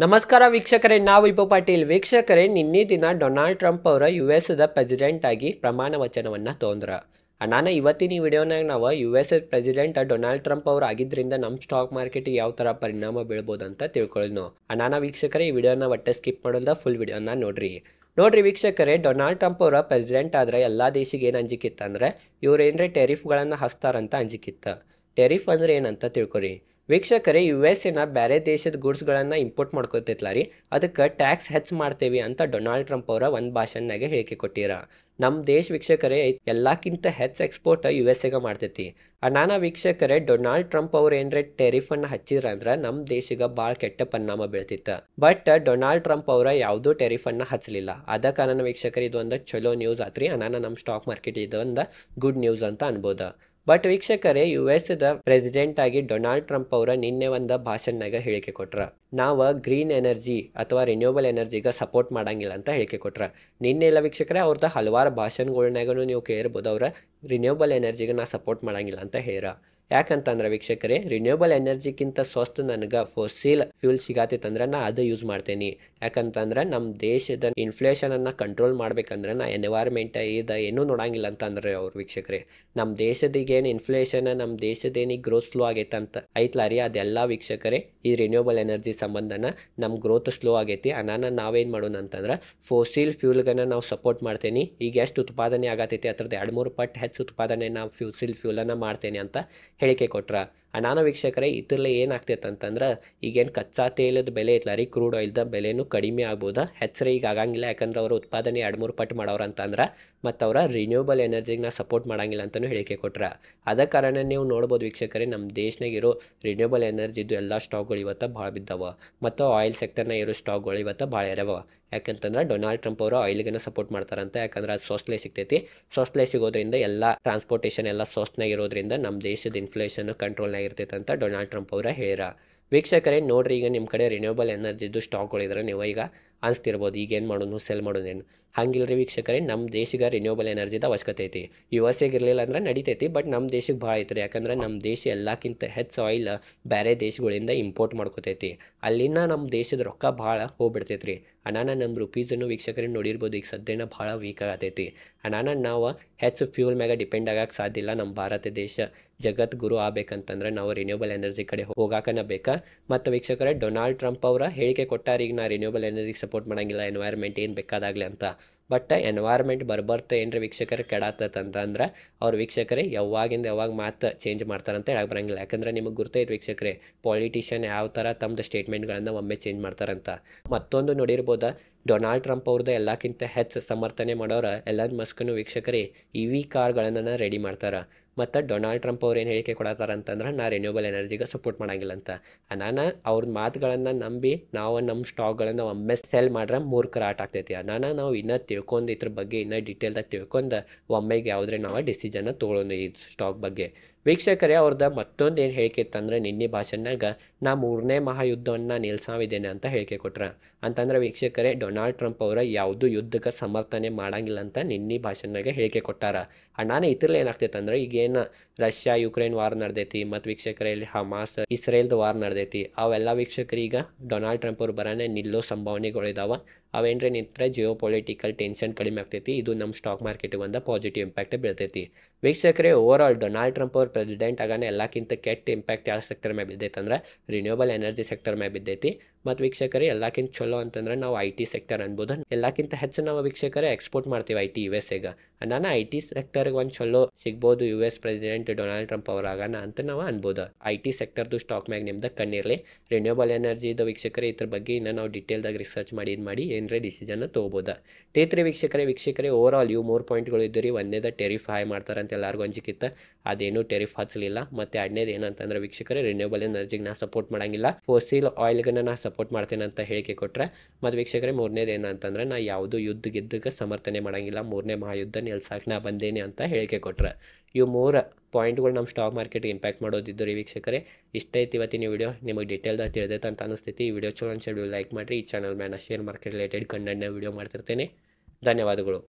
ನಮಸ್ಕಾರ ವೀಕ್ಷಕರೇ, ನಾವು ಇಪ್ಪು ಪಾಟೀಲ್. ವೀಕ್ಷಕರೇ, ನಿನ್ನೆ ದಿನ ಡೊನಾಲ್ಡ್ ಟ್ರಂಪ್ ಅವರ US ಪ್ರೆಸಿಡೆಂಟ್ ಆಗಿ ಪ್ರಮಾಣ ವಚನವನ್ನು ತೊಂದ್ರ. ನಾನು ಇವತ್ತಿನ ಈ ವಿಡಿಯೋನಾಗ ನಾವು US ಪ್ರೆಸಿಡೆಂಟ್ ಡೊನಾಲ್ಡ್ ಟ್ರಂಪ್ ಅವರು ಆಗಿದ್ದರಿಂದ ನಮ್ಮ ಸ್ಟಾಕ್ ಮಾರ್ಕೆಟಿಗೆ ಯಾವ ಥರ ಪರಿಣಾಮ ಬೀಳ್ಬೋದು ಅಂತ ತಿಳ್ಕೊಳ್ಳೋಣ. ವೀಕ್ಷಕರೇ, ಈ ವಿಡಿಯೋನ ಒಟ್ಟೆ ಸ್ಕಿಪ್ ಮಾಡೋದ ಫುಲ್ ವಿಡಿಯೋನ ನೋಡ್ರಿ ವೀಕ್ಷಕರೇ, ಡೊನಾಲ್ಡ್ ಟ್ರಂಪ್ ಅವರ ಪ್ರೆಸಿಡೆಂಟ್ ಆದ್ರೆ ಎಲ್ಲ ದೇಶಿಗೆ ಏನು ಅಂಜಿಕಿತ್ತು ಅಂದ್ರೆ ಇವ್ರು ಏನ್ರೆ ಟೆರಿಫ್ಗಳನ್ನು ಹಚ್ತಾರಂತ ಅಂಜಿಕಿತ್ತು. ಟೆರಿಫ್ ಅಂದ್ರೆ ಏನಂತ ತಿಳ್ಕೊರಿ ವೀಕ್ಷಕರೇ. US ಬೇರೆ ದೇಶದ ಗುಡ್ಸ್ಗಳನ್ನು ಇಂಪೋರ್ಟ್ ಮಾಡ್ಕೊತೈತ್ಲ ರೀ, ಅದಕ್ಕೆ ಟ್ಯಾಕ್ಸ್ ಹೆಚ್ಚು ಮಾಡ್ತೇವೆ ಅಂತ ಡೊನಾಲ್ಡ್ ಟ್ರಂಪ್ ಅವರ ಒಂದು ಭಾಷಣನಾಗೆ ಹೇಳಿಕೆ ಕೊಟ್ಟಿರ. ನಮ್ಮ ದೇಶ ವೀಕ್ಷಕರೇ ಎಲ್ಲಕ್ಕಿಂತ ಹೆಚ್ಚು ಎಕ್ಸ್ಪೋರ್ಟ್ USA ಮಾಡ್ತೈತಿ. ವೀಕ್ಷಕರೇ, ಡೊನಾಲ್ಡ್ ಟ್ರಂಪ್ ಅವ್ರು ಏನ್ರೆ ಟೆರಿಫನ್ನು ಹಚ್ಚಿದ್ರ ಅಂದ್ರೆ ನಮ್ಮ ದೇಶಕ್ಕೆ ಭಾಳ ಕೆಟ್ಟ ಪರಿಣಾಮ ಬೀಳ್ತಿತ್ತು. ಬಟ್ ಡೊನಾಲ್ಡ್ ಟ್ರಂಪ್ ಅವರ ಯಾವುದೂ ಟೆರಿಫನ್ನು ಹಚ್ಚಲಿಲ್ಲ. ಅದ ಕಾರಣ ವೀಕ್ಷಕರೇ ಇದೊಂದು ಚಲೋ ನ್ಯೂಸ್ ಆತ್ರಿ. ನಮ್ಮ ಸ್ಟಾಕ್ ಮಾರ್ಕೆಟ್ ಇದೊಂದು ಗುಡ್ ನ್ಯೂಸ್ ಅಂತ ಅನ್ಬೋದು. ಬಟ್ ವೀಕ್ಷಕರೇ, US ಪ್ರೆಸಿಡೆಂಟ್ ಆಗಿ ಡೊನಾಲ್ಡ್ ಟ್ರಂಪ್ ಅವರ ನಿನ್ನೆ ಒಂದು ಭಾಷಣನಾಗ ಹೇಳಿಕೆ ಕೊಟ್ರ. ನಾವು ಗ್ರೀನ್ ಎನರ್ಜಿ ಅಥವಾ ರಿನ್ಯೂಬಲ್ ಎನರ್ಜಿಗೆ ಸಪೋರ್ಟ್ ಮಾಡಂಗಿಲ್ಲ ಅಂತ ಹೇಳಿಕೆ ಕೊಟ್ರ. ನಿನ್ನೆ ಎಲ್ಲ ವೀಕ್ಷಕರೇ ಅವ್ರದ್ದು ಹಲವಾರು ಭಾಷಣಗಳ್ನಾಗೂ ನೀವು ಕೇಳಿರ್ಬೋದು, ಅವ್ರ ರಿನ್ಯೂಬಲ್ ಎನರ್ಜಿಗೆ ನಾ ಸಪೋರ್ಟ್ ಮಾಡಂಗಿಲ್ಲ ಅಂತ ಹೇಳ್ಯಾರ. ಯಾಕಂತಂದ್ರೆ ವೀಕ್ಷಕರೇ, ರಿನ್ಯೂಬಲ್ ಎನರ್ಜಿಗಿಂತ ಸ್ವಸ್ಥ ನನಗೆ ಫಾಸಿಲ್ ಫ್ಯೂಲ್ ಸಿಗತ್ತಂದ್ರೆ ನಾ ಅದು ಯೂಸ್ ಮಾಡ್ತೇನೆ. ಯಾಕಂತಂದ್ರೆ ನಮ್ಮ ದೇಶದ ಇನ್ಫ್ಲೇಷನನ್ನು ಕಂಟ್ರೋಲ್ ಮಾಡ್ಬೇಕಂದ್ರೆ ನಾ ಎನ್ವೈರ್ಮೆಂಟ್ ಏನೂ ನೋಡಂಗಿಲ್ಲ ಅಂತ ಅಂದ್ರೆ ಅವ್ರು ವೀಕ್ಷಕರೇ. ನಮ್ಮ ದೇಶದಿಗೇನು ಇನ್ಫ್ಲೇಷನ್, ನಮ್ಮ ದೇಶದೇನಿಗೆ ಗ್ರೋತ್ ಸ್ಲೋ ಆಗೈತೆ ಅಂತ ಐತ್ಲ ರೀ, ಅದೆಲ್ಲ ವೀಕ್ಷಕರೇ ಈ ರಿನ್ಯೂಬಲ್ ಎನರ್ಜಿ ಸಂಬಂಧನ ನಮ್ಮ ಗ್ರೋತ್ ಸ್ಲೋ ಆಗೈತಿ. ನಾವೇನು ಮಾಡೋಣ ಅಂತಂದ್ರೆ ಫಾಸಿಲ್ ಫ್ಯೂಲ್ಗನ್ನು ನಾವು ಸಪೋರ್ಟ್ ಮಾಡ್ತೇನೆ. ಈಗ ಎಷ್ಟು ಉತ್ಪಾದನೆ ಆಗತೈತಿ ಅದ್ರದ್ದು 2-3 ಪಟ್ಟು ಹೆಚ್ಚು ಉತ್ಪಾದನೆ ನಾವು ಫಾಸಿಲ್ ಫ್ಯೂಲನ್ನು ಮಾಡ್ತೇನೆ ಅಂತ ಹೇಳಿಕೆ ಕೊಟ್ರ. ವೀಕ್ಷಕರೇ ಇದ್ರಲ್ಲಿ ಏನಾಗ್ತೈತೆ ಅಂತಂದ್ರೆ ಈಗೇನು ಕಚ್ಚಾ ತೇಲದ ಬೆಲೆ ಐತ್ಲ ರೀ, ಕ್ರೂಡ್ ಆಯಿಲ್ದ ಬೆಲೆನೂ ಕಡಿಮೆ ಆಗ್ಬೋದು. ಹೆಚ್ಚು ಈಗ ಆಗಂಗಿಲ್ಲ, ಯಾಕಂದ್ರೆ ಅವರು ಉತ್ಪಾದನೆ 2-3 ಪಟ್ಟು ಮಾಡೋರು ಅಂತಂದ್ರೆ ಮತ್ತು ಅವರ ರಿನ್ಯೂಬಲ್ ಎನರ್ಜಿಗೆ ಸಪೋರ್ಟ್ ಮಾಡಂಗಿಲ್ಲ ಅಂತಲೂ ಹೇಳಿಕೆ ಕೊಟ್ರ. ಅದ ಕಾರಣ ನೀವು ನೋಡ್ಬೋದು ವೀಕ್ಷಕರೇ, ನಮ್ಮ ದೇಶನಾಗಿರೋ ರಿನ್ಯೂಬಲ್ ಎನರ್ಜಿದು ಎಲ್ಲ ಸ್ಟಾಕ್ಗಳು ಇವತ್ತು ಭಾಳ ಬಿದ್ದಾವ. ಮತ್ತು ಆಯಿಲ್ ಸೆಕ್ಟರ್ನಾಗ ಇರೋ ಸ್ಟಾಕ್ಗಳು ಇವತ್ತು ಭಾಳ ಇರವ. ಯಾಕಂತಂದ್ರೆ ಡೊನಾಲ್ಡ್ ಟ್ರಂಪ್ ಅವರು ಆಯಿಲ್ಗೆ ಸಪೋರ್ಟ್ ಮಾಡ್ತಾರಂತ. ಯಾಕಂದ್ರೆ ಅದು ಸ್ವಸ್ತ್ಲೆ ಸಿಗ್ತೈತಿ. ಸ್ವಸ್ತ್ಲೆ ಸಿಗೋದ್ರಿಂದ ಎಲ್ಲ ಟ್ರಾನ್ಸ್ಪೋರ್ಟೇಷನ್ ಎಲ್ಲ ಸ್ವಸ್ತ್ನಾಗ ಇರೋದ್ರಿಂದ ನಮ್ಮ ದೇಶದ ಇನ್ಫ್ಲೇಷನ್ ಕಂಟ್ರೋಲ್ನಾಗ ಇರ್ತೈತೆ ಅಂತ ಡೊನಾಲ್ಡ್ ಟ್ರಂಪ್ ಅವರ ಹೇಳ್ಯಾರ. ವೀಕ್ಷಕರೇ ನೋಡ್ರಿ, ಈಗ ನಿಮ್ಮ ಕಡೆ ರಿನ್ಯೂಬಲ್ ಎನರ್ಜಿದು ಸ್ಟಾಕ್ಗಳಿದ್ರೆ ನೀವು ಈಗ ಅನಿಸ್ತಿರ್ಬೋದು ಈಗೇನು ಮಾಡೋದು, ಸೆಲ್ ಮಾಡೋದೇನು. ಹಂಗಿಲ್ರಿ ವೀಕ್ಷಕರೇ, ನಮ್ಮ ದೇಶಕ್ಕೆ ರಿನ್ಯೂಬಲ್ ಎನರ್ಜಿದ ಅವಶ್ಯಕತೆ ಐತಿ. USA ಇರಲಿಲ್ಲ ಅಂದ್ರೆ ನಡಿತೈತಿ, ಬಟ್ ನಮ್ಮ ದೇಶಕ್ಕೆ ಭಾಳ ಐತ್ರಿ. ಯಾಕಂದ್ರೆ ನಮ್ಮ ದೇಶ ಎಲ್ಲಕ್ಕಿಂತ ಹೆಚ್ಚು ಆಯಿಲ್ ಬೇರೆ ದೇಶಗಳಿಂದ ಇಂಪೋರ್ಟ್ ಮಾಡ್ಕೋತೈತಿ. ಅಲ್ಲಿನ ನಮ್ಮ ದೇಶದ ರೊಕ್ಕ ಭಾಳ ಹೋಗ್ಬಿಡ್ತೈತ್ರಿ. ನಮ್ಮ ರುಪೀಸನ್ನು ವೀಕ್ಷಕರೇ ನೋಡಿರ್ಬೋದು, ಈಗ ಸದ್ಯನ ಭಾಳ ವೀಕ್ ಆಗತೈತಿ. ನಾವು ಹೆಚ್ಚು ಫ್ಯೂಲ್ ಮ್ಯಾಗ ಡಿಪೆಂಡ್ ಆಗಕ್ಕೆ ಸಾಧ್ಯ ಇಲ್ಲ. ನಮ್ಮ ಭಾರತ ದೇಶ ಜಗತ್ ಗುರು ಆಗ್ಬೇಕಂತಂದ್ರೆ ನಾವು ರಿನ್ಯೂಬಲ್ ಎನರ್ಜಿ ಕಡೆ ಹೋಗಾಕನ ಬೇಕಾ. ಮತ್ತು ವೀಕ್ಷಕರೇ, ಡೊನಾಲ್ಡ್ ಟ್ರಂಪ್ ಅವರ ಹೇಳಿಕೆ ಕೊಟ್ಟಾರ, ಈಗ ನಾ ರಿನ್ಯೂಬಲ್ ಎನರ್ಜಿಗೆ ಸಪೋರ್ಟ್ ಮಾಡಂಗಿಲ್ಲ, ಎನ್ವೈರ್ಮೆಂಟ್ ಏನು ಬೇಕಾದಾಗಲಿ ಅಂತ. ಬಟ್ ಎನ್ವೈರ್ಮೆಂಟ್ ಬರ್ಬರ್ತ ಏನ್ರಿ ವೀಕ್ಷಕರೇ ಕೆಡಾತಂತಂದ್ರೆ ಅವ್ರು ವೀಕ್ಷಕರೇ ಯಾವಾಗ ಮಾತು ಚೇಂಜ್ ಮಾಡ್ತಾರಂತ ಹೇಳಕ್ಕೆ ಬರಂಗಿಲ್ಲ. ಯಾಕಂದ್ರೆ ನಿಮಗೆ ಗುರ್ತೈತೆ ವೀಕ್ಷಕರೇ, ಪಾಲಿಟಿಷಿಯನ್ ಯಾವ ಥರ ತಮ್ಮದು ಸ್ಟೇಟ್ಮೆಂಟ್ಗಳನ್ನು ಒಮ್ಮೆ ಚೇಂಜ್ ಮಾಡ್ತಾರಂತ. ಮತ್ತೊಂದು ನೋಡಿರ್ಬೋದ, ಡೊನಾಲ್ಡ್ ಟ್ರಂಪ್ ಅವ್ರದ್ದು ಎಲ್ಲಕ್ಕಿಂತ ಹೆಚ್ಚು ಸಮರ್ಥನೆ ಮಾಡೋರು ಎಲನ್ ಮಸ್ಕ್ನು ವೀಕ್ಷಕರೇ EV ಕಾರ್ಗಳನ್ನು ರೆಡಿ ಮಾಡ್ತಾರೆ. ಮತ್ತು ಡೊನಾಲ್ಡ್ ಟ್ರಂಪ್ ಅವ್ರು ಏನು ಹೇಳಿಕೆ ಕೊಡತ್ತಾರ ಅಂತಂದ್ರೆ ನಾ ರಿನ್ಯೂಬಲ್ ಎನರ್ಜಿಗೆ ಸಪೋರ್ಟ್ ಮಾಡಂಗಿಲ್ಲ ಅಂತ. ಅವ್ರ ಮಾತುಗಳನ್ನು ನಂಬಿ ನಾವು ನಮ್ಮ ಸ್ಟಾಕ್ಗಳನ್ನು ಒಮ್ಮೆ ಸೆಲ್ ಮಾಡ್ರೆ ಮೂರ್ಖರ ಆಟ ಆಗ್ತೈತಿ. ನಾವು ಇನ್ನೂ ತಿಳ್ಕೊಂಡು ಇದ್ರ ಬಗ್ಗೆ ಇನ್ನೂ ಡೀಟೇಲ್ದಾಗ ತಿಳ್ಕೊಂಡು ಒಮ್ಮೆಗೆ ಯಾವುದ್ರೆ ನಾವು ಡಿಸಿಷನ್ನ ತೊಗೊಳೋಣ ಈ ಸ್ಟಾಕ್ ಬಗ್ಗೆ. ವೀಕ್ಷಕರೇ, ಅವ್ರದ್ದು ಮತ್ತೊಂದು ಏನು ಹೇಳಿಕೆ ಇತ್ತಂದ್ರೆ ನಿನ್ನೆ ಭಾಷಣನಾಗ ನಾ 3ನೇ ಮಹಾಯುದ್ಧವನ್ನು ನಿಲ್ಸಾವಿದ್ದೇನೆ ಅಂತ ಹೇಳಿಕೆ ಕೊಟ್ರ. ಅಂತಂದ್ರೆ ವೀಕ್ಷಕರೇ, ಡೊನಾಲ್ಡ್ ಟ್ರಂಪ್ ಅವರ ಯಾವುದೂ ಯುದ್ಧಕ್ಕೆ ಸಮರ್ಥನೆ ಮಾಡಂಗಿಲ್ಲ ಅಂತ ನಿನ್ನೆ ಭಾಷಣನಾಗೆ ಹೇಳಿಕೆ ಕೊಟ್ಟಾರ. ಇದ್ರಲ್ಲಿ ಏನಾಗ್ತೈತೆ ಅಂದ್ರೆ ಈಗೇನು ರಷ್ಯಾ ಯುಕ್ರೇನ್ ವಾರ್ ನಡೆದೈತಿ, ಮತ್ತು ವೀಕ್ಷಕರೇ ಇಲ್ಲಿ ಹಮಾಸ್ ಇಸ್ರೇಲ್ದು ವಾರ್ ನಡೆದೈತಿ, ಅವೆಲ್ಲ ವೀಕ್ಷಕರು ಈಗ ಡೊನಾಲ್ಡ್ ಟ್ರಂಪ್ ಅವ್ರು ಬರೋಣ ನಿಲ್ಲೋ ಸಂಭಾವನೆಗಳಿದಾವೆ. ಅವೇನ್ರೆ ನಿಂತರೆ ಜಿಯೋ ಪೊಲಿಟಿಕಲ್ ಟೆನ್ಷನ್ ಕಡಿಮೆ ಆಗ್ತೈತಿ. ಇದು ನಮ್ಮ ಸ್ಟಾಕ್ ಮಾರ್ಕೆಟಿಗೆ ಒಂದು ಪಾಸಿಟಿವ್ ಇಂಪ್ಯಾಕ್ಟ್ ಬೀಳ್ತೈತಿ. ವೀಕ್ಷಕರೇ, ಓವರ್ ಡೊನಾಲ್ಡ್ ಟ್ರಂಪ್ ಅವ್ರು ಪ್ರೆಸಿಡೆಂಟ್ ಆಗಾನೆ ಎಲ್ಲಕ್ಕಿಂತ ಕೆಟ್ಟ ಇಂಪ್ಯಾಕ್ಟ್ ಯಾವ ಸೆಕ್ಟರ್ ಮೇಲೆ ಬಿದ್ದೈತೆ ಅಂದ್ರೆ ರಿನ್ಯೂಬಲ್ ಎನರ್ಜಿ ಸೆಕ್ಟರ್ ಮೇಲೆ ಬಿದ್ದೈತಿ. ಮತ್ತು ವೀಕ್ಷಕರೇ, ಎಲ್ಲಕ್ಕಿಂತ ಚಲೋ ಅಂತಂದ್ರೆ ನಾವು IT ಸೆಕ್ಟರ್ ಅನ್ಬೋದು. ಎಲ್ಲಕ್ಕಿಂತ ಹೆಚ್ಚು ನಾವು ವೀಕ್ಷಕರೇ ಎಕ್ಸ್ಪೋರ್ಟ್ ಮಾಡ್ತೀವಿ IT USAಗೆ. IT ಸೆಕ್ಟರ್ಗೆ ಒಂದು ಚಲೋ ಸಿಗ್ಬೋದು US ಪ್ರೆಸಿಡೆಂಟ್ ಡೊನಾಲ್ಡ್ ಟ್ರಂಪ್ ಅವರಾಗಣ ಅಂತ ನಾವು ಅನ್ಬೋದು. IT ಸೆಕ್ಟರ್ದು ಸ್ಟಾಕ್ ಮ್ಯಾಗ ನಿಮ್ದು ಕಣ್ಣಿರಲಿ. ರಿನ್ಯೂಬಲ್ ಎನರ್ಜಿದು ವೀಕ್ಷಕರೇ ಇದ್ರ ಬಗ್ಗೆ ಇನ್ನು ನಾವು ಡೀಟೇಲ್ದಾಗ ರಿಸರ್ಚ್ ಮಾಡಿ ಏನರೇ ಡಿಸಿಷನ್ನ ತೊಗೋಬೋದು. ತೇತ್ರಿ ವೀಕ್ಷಕರೇ ಓವರ್ ಆಲ್ ಇವು 3 ಪಾಯಿಂಟ್ಗಳು ಇದ್ದುರಿ. ಒಂದೇದ ಟೆರಿಫ್ ಹಾಯ್ ಮಾಡ್ತಾರೆ ಅಂತ ಎಲ್ಲರಿಗೂ ಅಂಜಿಕಿತ್ತು, ಅದೇನು ಟೆರಿಫ್ ಹಚ್ಚಲಿಲ್ಲ. ಮತ್ತು ಎರಡನೇದು ಏನಂತಂದ್ರೆ ವೀಕ್ಷಕರೇ, ರಿನ್ಯೂಬಲ್ ಎನರ್ಜಿಗೆ ನಾ ಸಪೋರ್ಟ್ ಮಾಡಂಗಿಲ್ಲ, ಫಾಸಿಲ್ ಆಯಿಲ್ಗೆ ನಾ ಸಪೋರ್ಟ್ ಮಾಡ್ತೇನೆ ಅಂತ ಹೇಳಿಕೆ ಕೊಟ್ರೆ. ಮತ್ತು ವೀಕ್ಷಕರೇ, ಮೂರನೇದು ಏನಂತಂದ್ರೆ ನಾ ಯಾವುದು ಯುದ್ಧಕ್ಕೆ ಸಮರ್ಥನೆ ಮಾಡಂಗಿಲ್ಲ, 3ನೇ ಮಹಾಯುದ್ಧ ನಿಲ್ಸಾಕ್ ನಾ ಬಂದೇನೆ ಅಂತ ಹೇಳಿಕೆ ಕೊಟ್ರೆ. ಇವು 3 ಪಾಯಿಂಟ್ಗಳು ನಮ್ಮ ಸ್ಟಾಕ್ ಮಾರ್ಕೆಟ್ಗೆ ಇಂಪ್ಯಾಕ್ಟ್ ಮಾಡೋದಿದ್ದು ರೀ ವೀಕ್ಷಕರೇ. ಇಷ್ಟೈತಿ ಇವತ್ತಿನ ವಿಡಿಯೋ. ನಿಮಗೆ ಡೀಟೇಲ್ದಾಗ ತಿಳಿದೈತೆ ಅಂತ ಅನಿಸ್ತೈತಿ. ಈ ವಿಡಿಯೋ ಚಲೋ ಅನ್ಸಿದ್ರೆ ಲೈಕ್ ಮಾಡಿರಿ. ಈ ಚಾನಲ್ ಮೇಲೆ ಶೇರ್ ಮಾರ್ಕೆಟ್ ರಿಲೇಟೆಡ್ ಕಂಟೆಂಟ್ನ ವಿಡಿಯೋ ಮಾಡ್ತಿರ್ತೇನೆ. ಧನ್ಯವಾದಗಳು.